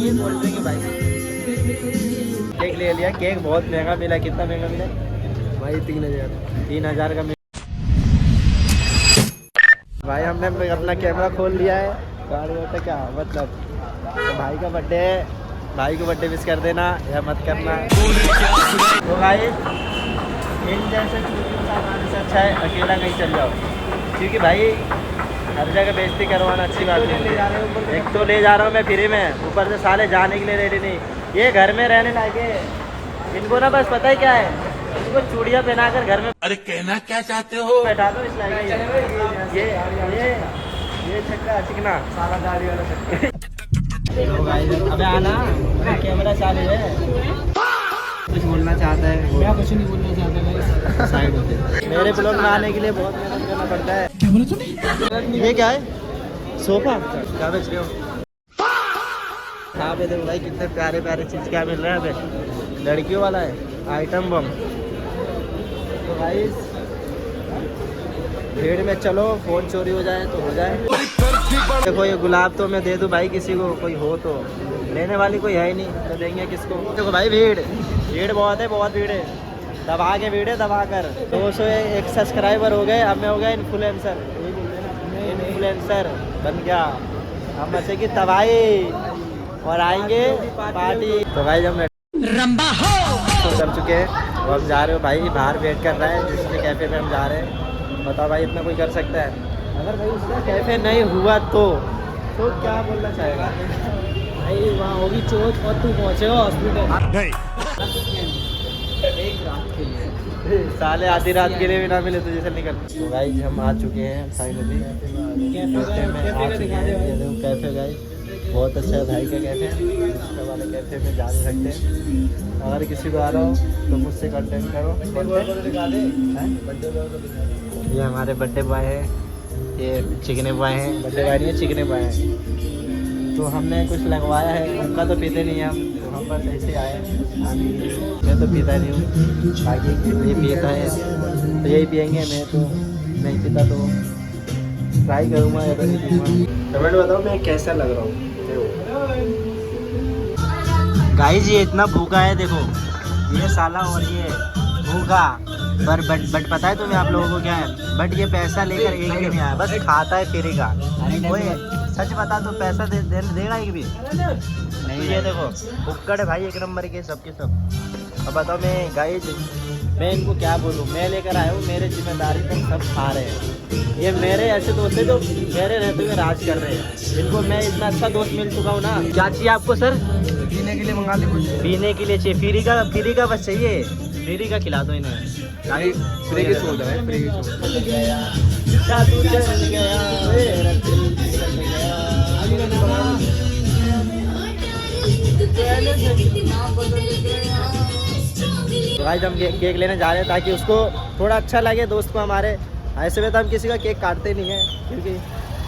ये cold drink है भाई। केक ले लिया। केक बहुत महंगा मिला। कितना महंगा मिला भाई 3000 का मिला भाई। हमने अपना कैमरा खोल लिया है गाड़ी में। क्या मतलब तो भाई का बर्थडे है, भाई को बर्थडे विश कर देना या मत करना। तो भाई इन जैसे आने से अच्छा है अकेला नहीं चल जाओ, क्योंकि भाई हर जगह बेइज्जती करवाना अच्छी बात नहीं है। एक तो ले जा रहा हूँ मैं फ्री में, ऊपर से साले जाने के लिए रेडी नहीं। ये घर में रहने लायक है। इनको ना बस पता है क्या है, इनको चूड़ियाँ पहना कर घर में अरे कहना क्या चाहते हो? बैठा दो इस लायक। ये चक्का चिकना सारा दाढ़ी वाला चक्का। अबे आना, कैमरा चालू है। कुछ बोलना चाहता है? मैं कुछ नहीं बोलना चाहता। साइड होते। मेरे ब्लॉग में आने के लिए बहुत मेहनत करना पड़ता है। क्या बोला तूने? ये क्या है? सोफा क्या बेच रहे हो? हाँ पे देखो भाई कितने प्यारे प्यारे चीज क्या मिल रहा है। अबे लड़कियों वाला है आइटम बम। तो भाई भीड़ में चलो, फोन चोरी हो जाए तो हो जाए। देखो ये गुलाब तो मैं दे दूं भाई किसी को, कोई हो तो। लेने वाली कोई है ही नहीं तो देंगे किसको। देखो भाई भीड़ बहुत है, बहुत भीड़ है। दबा के भीड़ है, दबा कर। 201 सब्सक्राइबर हो गए। अब मैं हो गया इन्फ्लुएंसर। इन्फ्लुएंसर बन गया। हम बच्चे की तबाही और आएंगे पार्टी। तो भाई जब मैं रंबा हो कर चुके हैं, तो हम जा रहे हो भाई। बाहर वेट कर रहा है जिसके कैफे पे हम जा रहे हैं। बताओ भाई इतना कोई कर सकता है? अगर भाई उसका कैफे नहीं हुआ तो क्या बोलना चाहेगा भाई वहाँ होगी चोट और तू पहुँचेगा हॉस्पिटल। एक रात के लिए साले आधी रात के लिए भी ना मिले तो जैसे निकल। तो भाई हम आ चुके हैं फाइनली कैफे। गाइस बहुत अच्छा है भाई का कैफे। दूसरे वाले कैफे में जा नहीं सकते। अगर किसी को आ रहा हो तो मुझसे कांटेक्ट करो। ये हमारे बर्थडे बॉय है, ये चिकने बॉय हैं। बर्थडे बॉय नहीं है, चिकने बॉय हैं। तो हमने कुछ लगवाया है। उनका तो पीते नहीं हम, तो हम बस ऐसे आए हैं। मैं तो पीता नहीं हूँ, बाकी ये पीता है तो यही पियेंगे। मैं तो नहीं पीता तो ट्राई करूँगा या तो नहीं पीऊँगा। कमेंट बताओ मैं कैसा लग रहा हूँ। गाइस ये इतना भूखा है, देखो ये साला और ये भूखा। पर बट पता है तुम्हें आप लोगों को क्या है? बट ये पैसा लेकर एक भी नहीं आया, बस खाता है फ्री का। कोई सच बता तो पैसा देगा एक भी नहीं। ये देखो उक्कड़ भाई एक नंबर के सबके सब। अब बताओ मैं गाइस मैं इनको क्या बोलूँ? मैं लेकर आया हूँ, मेरे जिम्मेदारी पर सब खा रहे हैं। ये मेरे ऐसे दोस्त हैं जो मेरे रहते हुए राज कर रहे हैं। इनको मैं इतना अच्छा दोस्त मिल चुका हूँ ना। क्या चाहिए आपको सर? पीने के लिए मंगा ले कुछ। पीने के लिए चाहिए? फ्री का बस चाहिए। फ्री का खिला दो इन्हें। फ्री की सोच है, फ्री की सोच। भाई हम केक लेने जा रहे हैं ताकि उसको थोड़ा अच्छा लगे, दोस्त को हमारे। ऐसे में तो हम किसी का केक काटते नहीं है, क्योंकि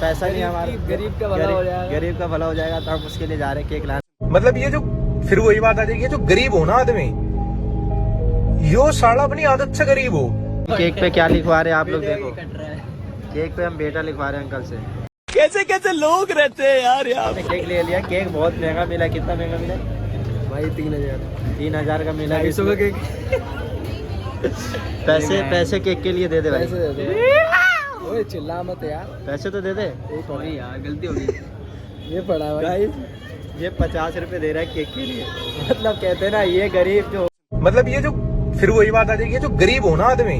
पैसा नहीं हमारा। गरीब का भला हो जाएगा। गरीब का भला हो जाएगा तो हम उसके लिए जा रहे हैं केक लाने। मतलब ये जो फिर वही बात आ जाएगी, जो गरीब हो ना आदमी, यो साला अपनी आदत से गरीब हो। केक पे क्या लिखवा रहे हैं आप लोग? देखो केक पे हम बेटा लिखवा रहे हैं अंकल से। कैसे कैसे लोग रहते हैं यार यहाँ। केक ले लिया। केक बहुत महंगा मिला। कितना महंगा मिला भाई 3000 का मिला। 250 का केक। पैसे केक के लिए दे दे भाई। पैसे दे दो। ओए चिल्ला मत यार, पैसे तो दे दे। सॉरी यार गलती हो गई। ये पड़ा भाई। गाइस ये 50 रुपए दे रहा है केक के लिए। मतलब कहते हैं ना ये गरीब जो, मतलब ये जो फिर वही बात आ जाएगी, ये जो गरीब हो ना आदमी,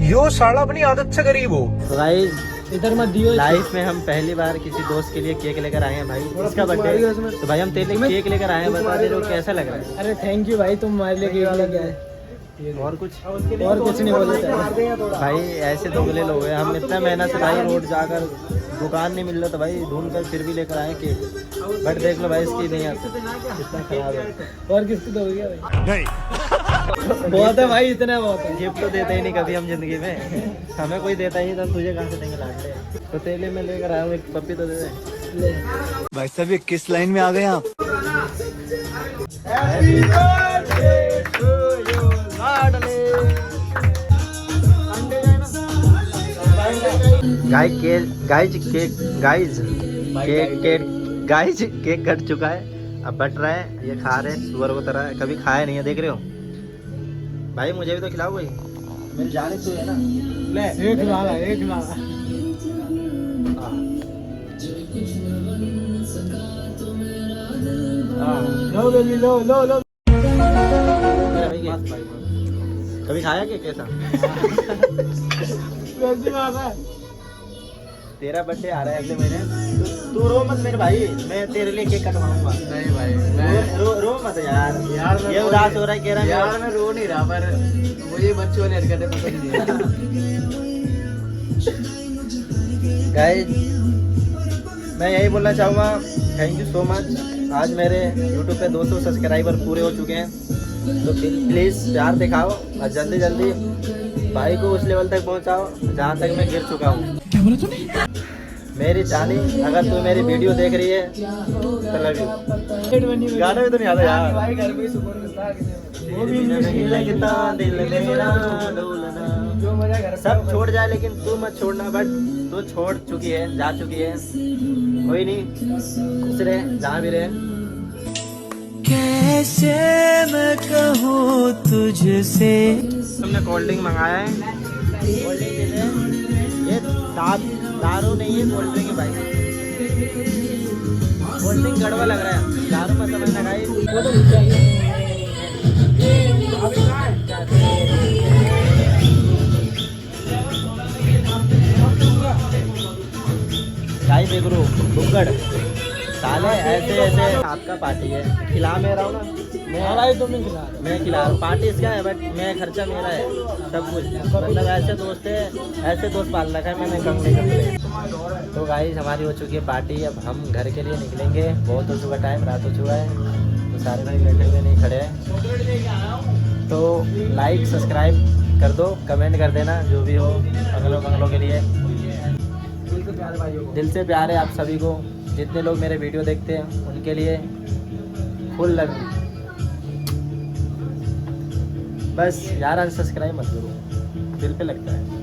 यो साला अपनी आदत से गरीब हो। तो भाई इधर मत दियो। लाइफ में हम पहली बार किसी दोस्त के लिए केक लेकर आए हैं भाई। इसका बर्थडे तो भाई हम तेरे लिए केक लेकर आए हैं। बता दे रहे कैसा लग रहा है? अरे थैंक यू भाई, तुम हमारे लिए केक लेके आए। और कुछ नहीं बोलते भाई। ऐसे दोगले लोग हैं हम। इतना मेहनत से भाई रोड जाकर दुकान नहीं मिल रहा था भाई, ढूंढ कर फिर भी लेकर आए केक। बट देख लो भाई इसकी नहीं आती, इतना खराब है। और किसको दोगे भाई? बहुत है भाई, इतना बहुत है। गिफ्ट तो देते ही नहीं कभी हम जिंदगी में। हमें कोई देता ही नहीं तो तुझे कहाँ से देंगे लाडले? तो तेले में लेकर आया हूँ, एक पप्पी तो दे दे। भाई साहब ये किस लाइन में आ गए आप? गाइस केक कट चुका है, अब बट रहा है, ये खा रहे हैं सुअर को तरह, कभी खाया नहीं है, देख रहे हो भाई। मुझे भी तो खिलाओ भाई, मेरी जान तो है ना। ले एक खिलाना, एक खिलाना। लो बेबी, लो लो लो। कभी खाया कि कैसा? तेरा बर्थडे आ रहा है अगले महीने, तू रो मत मेरे भाई, मैं तेरे लिए केक कटवाऊंगा। नहीं भाई, मैं रो मत यार, ये उदास हो रहा है, कह रहा है यार मैं रो नहीं रहा, पर मुझे बच्चों वाली हरकतें पसंद नहीं है। गाइस मैं यही बोलना चाहूँगा, थैंक यू सो मच। आज मेरे यूट्यूब पे 200 सब्सक्राइबर पूरे हो चुके हैं, तो प्लीज़ प्यार दिखाओ और जल्दी जल्दी भाई को उस लेवल तक पहुंचाओ जहां तक मैं गिर चुका हूं। क्या बोला तूने? मेरी जानी, अगर तू मेरी वीडियो देख रही है तो लव यू। गाना भी तो नहीं आता यार। भाई घर पे सुकून मिलता है, वो भी नहीं लगता दिल मेरा डोलना, जो मजा घर सब छोड़ जाए लेकिन तू मत छोड़ना। बट तू छोड़ चुकी है, जा चुकी है, कोई नहीं, खुश रहे जहाँ भी रहे। कैसे मैं कहूँ तुझसे। हमने कोल्ड ड्रिंक मंगाया है, कोल्ड ड्रिंक दे दे। ये दारू नहीं है, कोल्ड ड्रिंक है भाई। कोल्ड ड्रिंक गड़बड़ लग रहा है, दारू मत समझना गाइस। गाइस देख रो बुक्कड़ साले ऐसे ऐसे। आपका पार्टी है, खिला मैं रहा हूँ ना, मैं खिला रहा हूँ। पार्टी इसका है बट मैं खर्चा मेरा है सब कुछ, मतलब ऐसे दोस्त है, ऐसे दोस्त पाल रखा है मैंने, कम नहीं करते। तो गाइस हमारी हो चुकी है पार्टी, अब हम घर के लिए निकलेंगे, बहुत हो चुका टाइम, रात हो चुका है, तो सारे भाई बैठे हुए नहीं खड़े हैं। तो लाइक सब्सक्राइब कर दो, कमेंट कर देना जो भी हो अगलों मंगलों के लिए। दिल से प्यार है आप सभी को, जितने लोग मेरे वीडियो देखते हैं उनके लिए फुल लव यू। बस यार अनसब्सक्राइब मत करो, दिल पे लगता है।